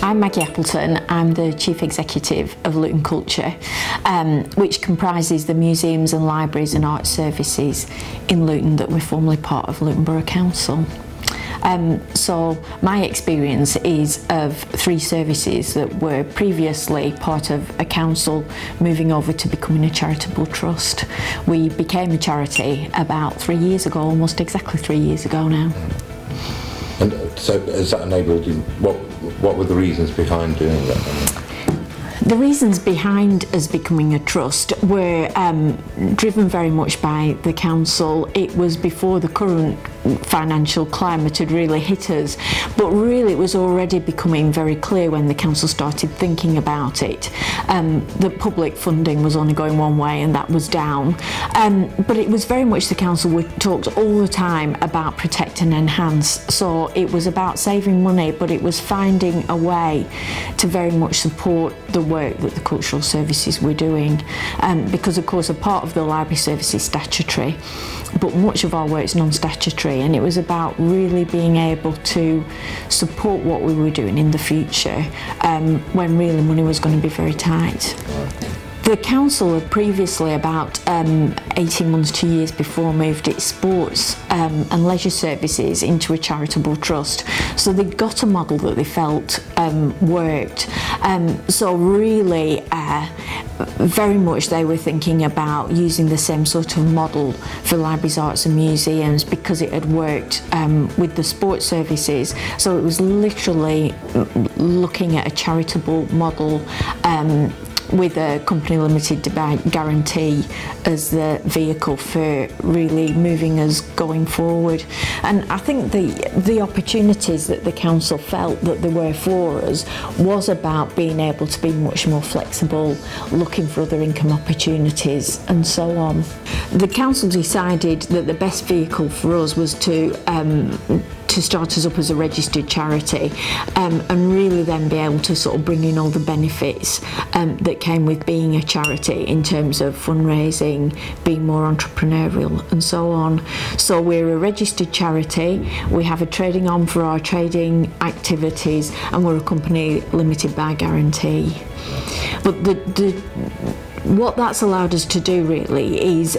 I'm Maggie Appleton. I'm the Chief Executive of Luton Culture, which comprises the museums and libraries and art services in Luton that were formerly part of Luton Borough Council. So my experience is of 3 services that were previously part of a council moving over to becoming a charitable trust. We became a charity about 3 years ago, almost exactly 3 years ago now. And so has that enabled you, what were the reasons behind doing that? The reasons behind us becoming a trust were driven very much by the council. It was before the current financial climate had really hit us, but really it was already becoming very clear when the council started thinking about it that public funding was only going one way, and that was down. But it was very much the council talked all the time about protect and enhance. So it was about saving money, but it was finding a way to very much support the work that the cultural services were doing, because of course a part of the library service is statutory, but much of our work is non-statutory, and it was about really being able to support what we were doing in the future when really money was going to be very tight. The council had previously, about 18 months, 2 years before, moved its sports and leisure services into a charitable trust. So they got a model that they felt worked. So really, very much they were thinking about using the same sort of model for libraries, arts and museums, because it had worked with the sports services. So it was literally looking at a charitable model with a company limited guarantee as the vehicle for really moving us going forward. And I think the opportunities that the council felt that there were for us was about being able to be much more flexible, looking for other income opportunities and so on. The council decided that the best vehicle for us was to start us up as a registered charity, and really then be able to sort of bring in all the benefits that came with being a charity in terms of fundraising, being more entrepreneurial and so on. So we're a registered charity, we have a trading arm for our trading activities, and we're a company limited by guarantee. But what that's allowed us to do really is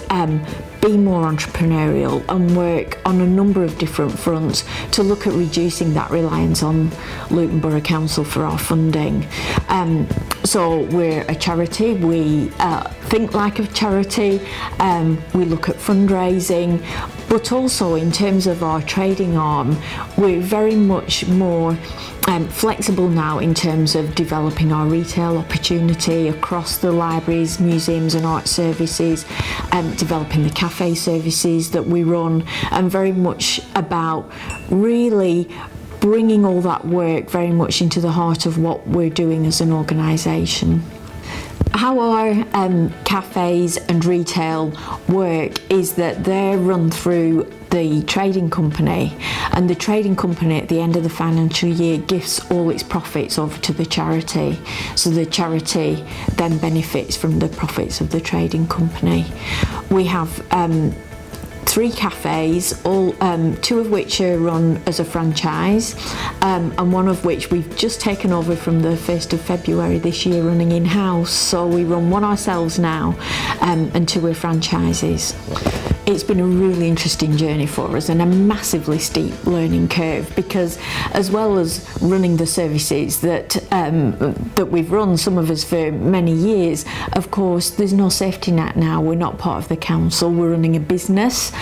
be more entrepreneurial and work on a number of different fronts to look at reducing that reliance on Luton Borough Council for our funding. So we're a charity, we think like a charity, we look at fundraising, but also in terms of our trading arm, we're very much more flexible now in terms of developing our retail opportunity across the libraries, museums and art services, developing the cafe services that we run, and very much about really bringing all that work very much into the heart of what we're doing as an organisation. How our cafes and retail work is that they're run through the trading company, and the trading company at the end of the financial year gives all its profits over to the charity. So the charity then benefits from the profits of the trading company. We have 3 cafes, all 2 of which are run as a franchise, and 1 of which we've just taken over from the 1st of February this year, running in-house. So we run 1 ourselves now, and 2 are franchises. It's been a really interesting journey for us and a massively steep learning curve, because as well as running the services that we've run, some of us for many years, of course there's no safety net now. We're not part of the council, we're running a business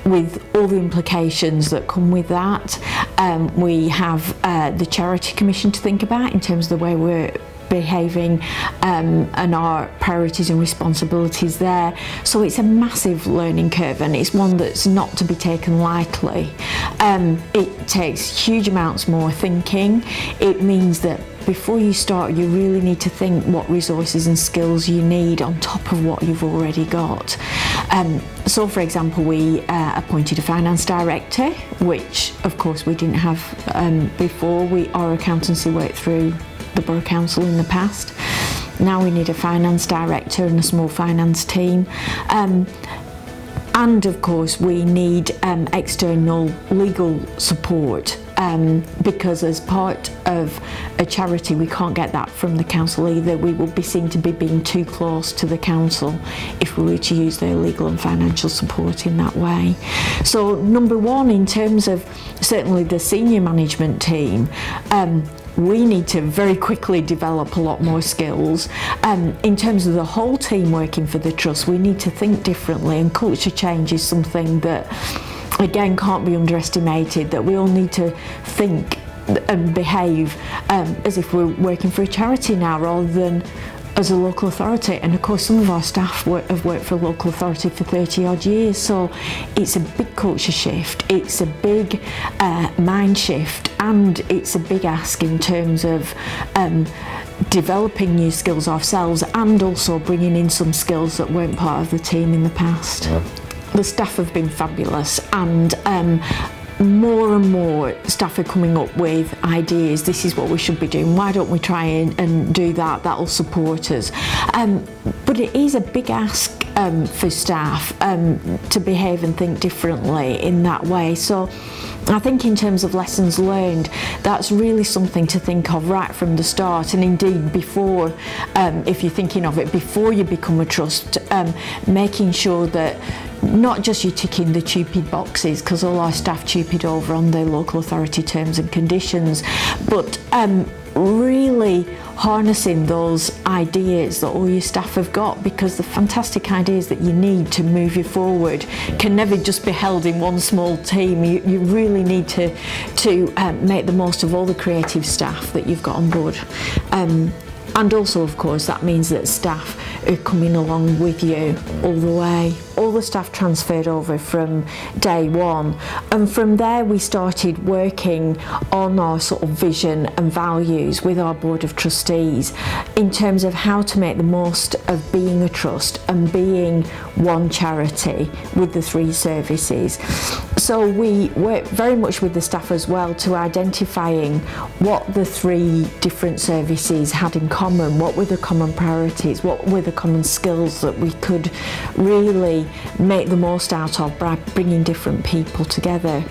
with all the implications that come with that. We have the Charity Commission to think about in terms of the way we're behaving and our priorities and responsibilities there. So it's a massive learning curve, and it's one that's not to be taken lightly. It takes huge amounts more thinking. It means that before you start, you really need to think what resources and skills you need on top of what you've already got. So for example, we appointed a finance director, which of course we didn't have before. Our accountancy worked through the Borough Council in the past. Now we need a finance director and a small finance team. And of course we need external legal support because as part of a charity we can't get that from the council either. We would be seen to be being too close to the council if we were to use their legal and financial support in that way. So number one, in terms of certainly the senior management team, we need to very quickly develop a lot more skills. In terms of the whole team working for the trust, we need to think differently, and culture change is something that again can't be underestimated, that we all need to think and behave as if we're working for a charity now rather than as a local authority. And of course some of our staff have worked for a local authority for 30 odd years, so it's a big culture shift, it's a big mind shift, and it's a big ask in terms of developing new skills ourselves and also bringing in some skills that weren't part of the team in the past. Yeah. The staff have been fabulous, and more and more staff are coming up with ideas. This is what we should be doing, why don't we try and do that, that'll support us. But it is a big ask for staff to behave and think differently in that way. So I think in terms of lessons learned, that's really something to think of right from the start, and indeed before, if you're thinking of it before you become a trust, making sure that not just you ticking the TUPID boxes, because all our staff TUPID over on their local authority terms and conditions, but really harnessing those ideas that all your staff have got, because the fantastic ideas that you need to move you forward can never just be held in one small team. You really need to make the most of all the creative staff that you've got on board. And also, of course, that means that staff are coming along with you all the way. All the staff transferred over from day one, and from there we started working on our sort of vision and values with our board of trustees in terms of how to make the most of being a trust and being one charity with the 3 services. So we worked very much with the staff as well to identifying what the 3 different services had in common, what were the common priorities, what were the common skills that we could really make the most out of by bringing different people together.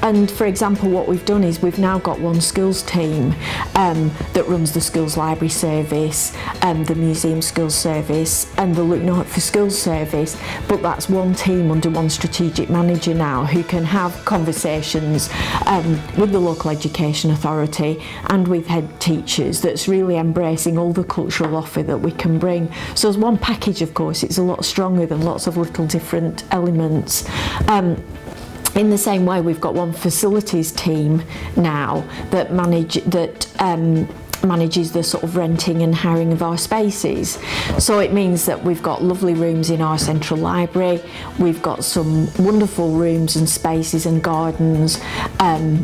And for example, what we've done is we've now got one skills team that runs the schools library service, the museum skills service and the Luton Art for Schools service, but that's one team under one strategic manager now who can have conversations with the local education authority and with head teachers, that's really embracing all the cultural offer that we can bring. So as one package, of course, it's a lot stronger than lots of little different elements. In the same way, we've got one facilities team now that manages the sort of renting and hiring of our spaces. So it means that we've got lovely rooms in our central library, we've got some wonderful rooms and spaces and gardens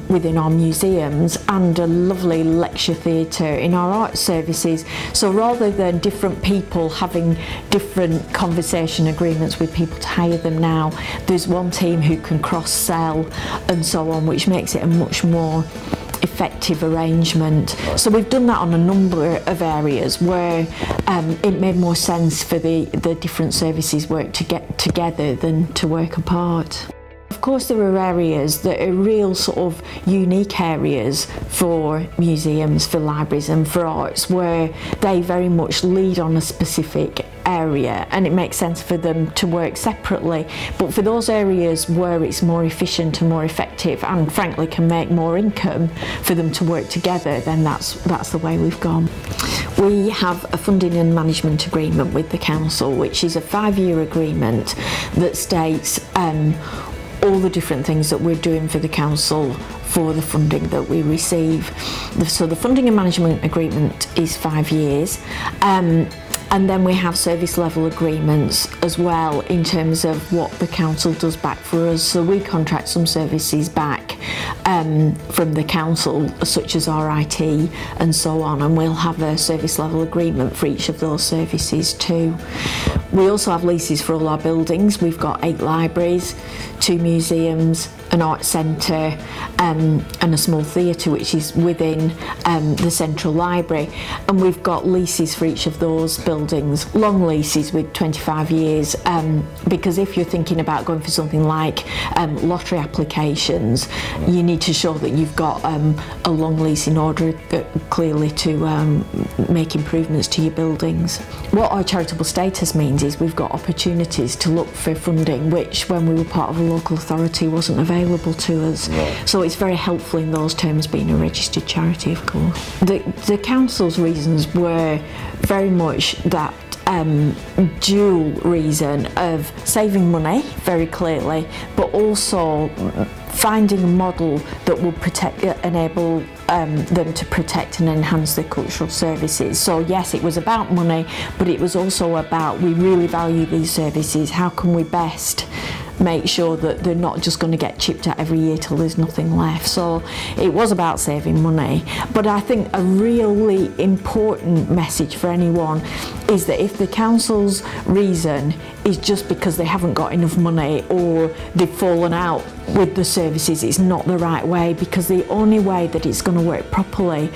within our museums, and a lovely lecture theatre in our art services. So rather than different people having different conversation agreements with people to hire them now, there's one team who can cross-sell and so on, which makes it a much more effective arrangement. So we've done that on a number of areas where it made more sense for the different services work to get together than to work apart. Of course, there are areas that are real sort of unique areas for museums, for libraries and for arts, where they very much lead on a specific area and it makes sense for them to work separately. But for those areas where it's more efficient and more effective and frankly can make more income for them to work together, then that's the way we've gone. We have a funding and management agreement with the council, which is a 5-year agreement that states all the different things that we're doing for the council for the funding that we receive. So the funding and management agreement is 5 years. And then we have service level agreements as well in terms of what the council does back for us. So we contract some services back from the council, such as our IT and so on, and we'll have a service level agreement for each of those services too. We also have leases for all our buildings. We've got 8 libraries, 2 museums, an art centre and a small theatre which is within the central library, and we've got leases for each of those buildings, long leases with 25 years, because if you're thinking about going for something like lottery applications, you need need to show that you've got a long lease in order clearly to make improvements to your buildings. What our charitable status means is we've got opportunities to look for funding which when we were part of a local authority wasn't available to us. Right. So it's very helpful in those terms being a registered charity, of course. The council's reasons were very much that dual reason of saving money very clearly, but also finding a model that will enable them to protect and enhance their cultural services. So yes, it was about money, but it was also about, we really value these services, how can we best make sure that they're not just going to get chipped at every year till there's nothing left. So it was about saving money, but I think a really important message for anyone is that if the council's reason is just because they haven't got enough money or they've fallen out with the services, it's not the right way, because the only way that it's going to work properly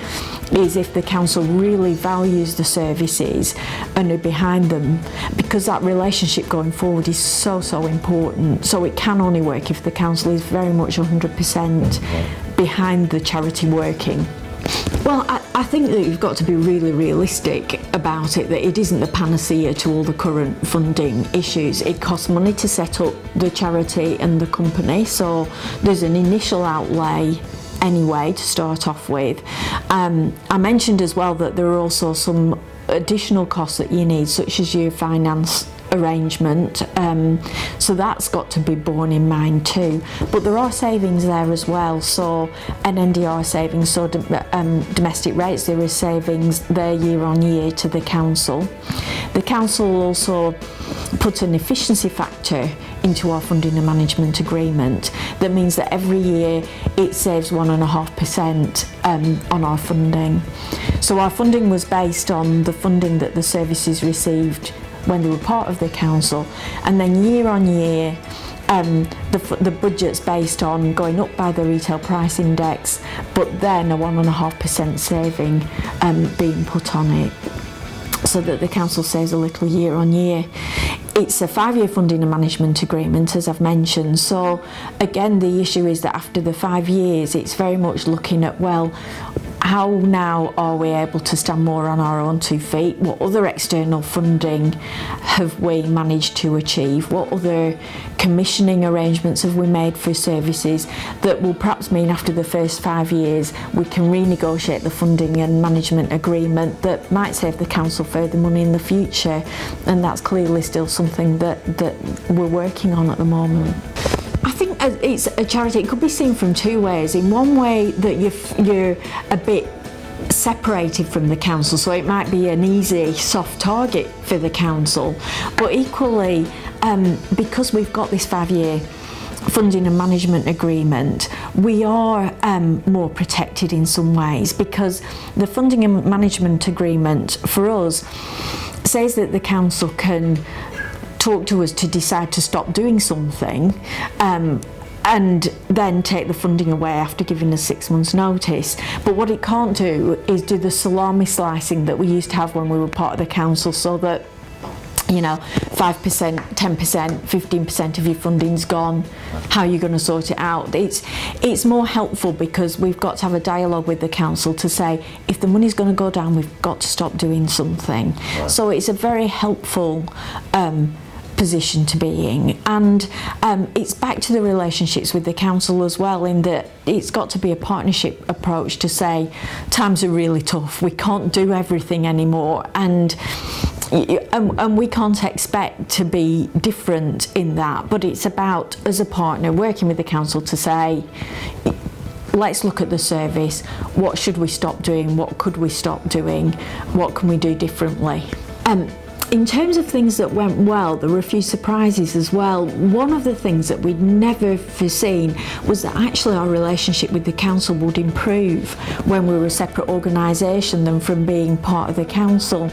is if the council really values the services and are behind them, because that relationship going forward is so important. So it can only work if the council is very much 100% behind the charity working. Well, I think that you've got to be really realistic about it, that it isn't the panacea to all the current funding issues. It costs money to set up the charity and the company, so there's an initial outlay anyway to start off with. I mentioned as well that there are also some additional costs that you need, such as your finance arrangement, so that's got to be borne in mind too. But there are savings there as well, so NNDR savings, so domestic rates, there is savings there year on year to the council. The council will also put an efficiency factor into our funding and management agreement. That means that every year it saves 1.5% on our funding. So our funding was based on the funding that the services received when they were part of the council, and then year on year the budget's based on going up by the retail price index, but then a 1.5% saving being put on it, so that the council saves a little year on year. It's a 5-year funding and management agreement, as I've mentioned, so again the issue is that after the 5 years it's very much looking at, well, how now are we able to stand more on our own 2 feet? What other external funding have we managed to achieve? What other commissioning arrangements have we made for services that will perhaps mean after the first 5 years we can renegotiate the funding and management agreement that might save the council further money in the future? And that's clearly still something that we're working on at the moment. I think it's a charity, it could be seen from 2 ways. In one way, that you're a bit separated from the council, so it might be an easy soft target for the council, but equally because we've got this 5-year funding and management agreement, we are more protected in some ways, because the funding and management agreement for us says that the council can talk to us to decide to stop doing something and then take the funding away after giving us 6 months notice. But what it can't do is do the salami slicing that we used to have when we were part of the council, so that, you know, 5%, 10%, 15% of your funding's gone. How are you going to sort it out? It's more helpful because we've got to have a dialogue with the council to say, if the money's going to go down, we've got to stop doing something. Right. So it's a very helpful position to be in, and it's back to the relationships with the council as well, in that it's got to be a partnership approach to say, times are really tough, we can't do everything anymore, and we can't expect to be different in that, but it's about, as a partner, working with the council to say, let's look at the service, what should we stop doing, what could we stop doing, what can we do differently. In terms of things that went well, there were a few surprises as well. One of the things that we'd never foreseen was that actually our relationship with the council would improve when we were a separate organisation than from being part of the council.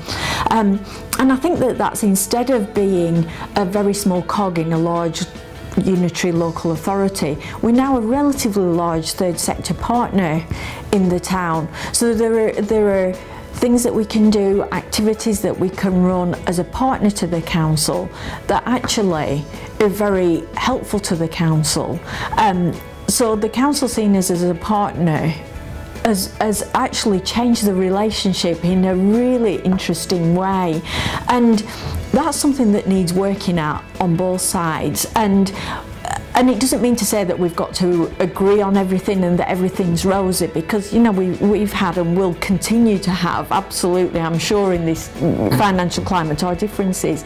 And I think that that's, instead of being a very small cog in a large unitary local authority, we're now a relatively large third sector partner in the town. So there are things that we can do, activities that we can run as a partner to the council that actually are very helpful to the council. So the council seen us as a partner has actually changed the relationship in a really interesting way, and that's something that needs working at on both sides. And it doesn't mean to say that we've got to agree on everything and that everything's rosy, because you know we've had and will continue to have, absolutely, I'm sure, in this financial climate, our differences.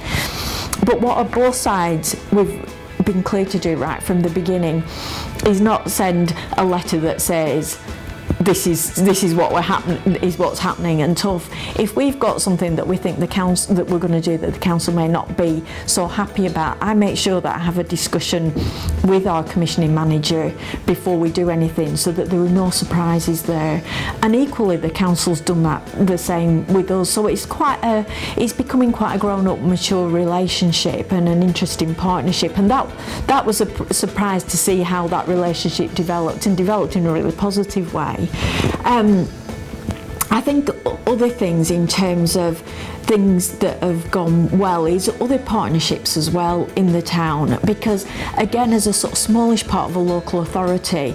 But what are both sides we've been clear to do right from the beginning is not send a letter that says this is what's happening and tough. If we've got something that we think the council that we're going to do that the council may not be so happy about, I make sure that I have a discussion with our commissioning manager before we do anything, so that there are no surprises there. And equally, the council's done that the same with us. So it's becoming quite a grown-up, mature relationship and an interesting partnership. And that was a surprise to see how that relationship developed in a really positive way. I think other things in terms of things that have gone well is other partnerships as well in the town, because again, as a sort of smallish part of a local authority,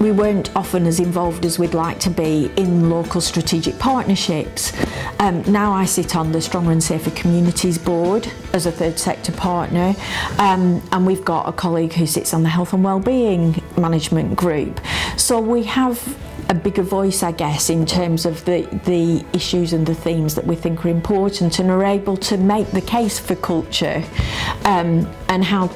we weren't often as involved as we'd like to be in local strategic partnerships. Now I sit on the Stronger and Safer Communities Board as a third sector partner, and we've got a colleague who sits on the Health and Wellbeing Management Group. So we have a bigger voice, I guess, in terms of the issues and the themes that we think are important, and are able to make the case for culture, and how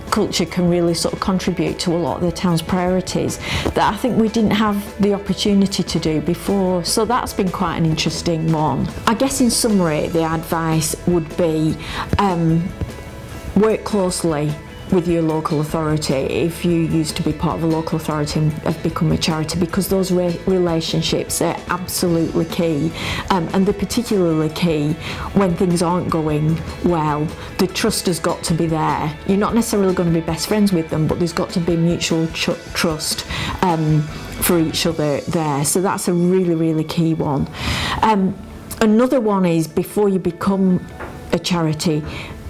culture can really sort of contribute to a lot of the town's priorities that I think we didn't have the opportunity to do before. So that's been quite an interesting one. I guess in summary, the advice would be work closely with your local authority if you used to be part of a local authority and have become a charity, because those relationships are absolutely key, and they're particularly key when things aren't going well. The trust has got to be there. You're not necessarily going to be best friends with them, but there's got to be mutual trust for each other there. So that's a really, really key one. Another one is, before you become a charity,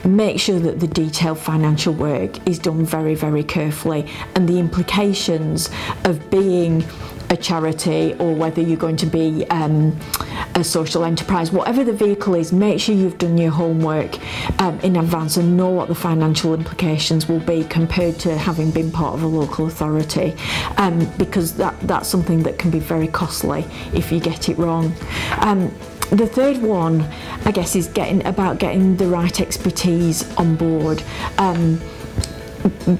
make sure that the detailed financial work is done very, very carefully, and the implications of being a charity, or whether you're going to be a social enterprise, whatever the vehicle is, make sure you've done your homework in advance and know what the financial implications will be compared to having been part of a local authority, because that's something that can be very costly if you get it wrong. The third one, I guess, is getting the right expertise on board.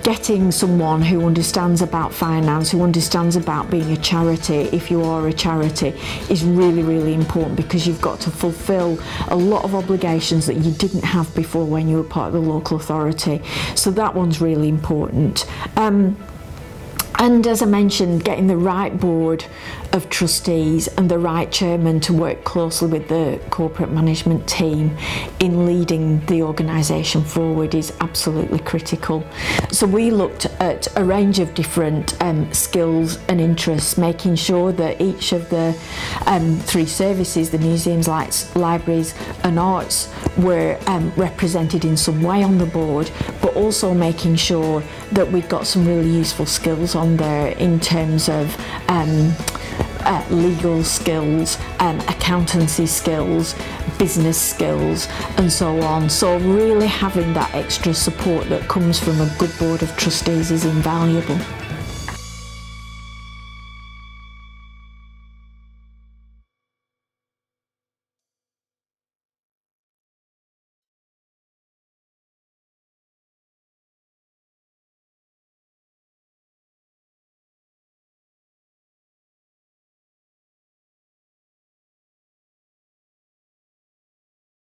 Getting someone who understands about finance, who understands about being a charity, if you are a charity, is really, really important, because you've got to fulfil a lot of obligations that you didn't have before when you were part of the local authority. So that one's really important. And as I mentioned, getting the right board of trustees and the right chairman to work closely with the corporate management team in leading the organisation forward is absolutely critical. So we looked at a range of different skills and interests, making sure that each of the three services, the museums, libraries and arts, were represented in some way on the board, but also making sure that we got some really useful skills on there in terms of legal skills, accountancy skills, business skills and so on. So really having that extra support that comes from a good board of trustees is invaluable.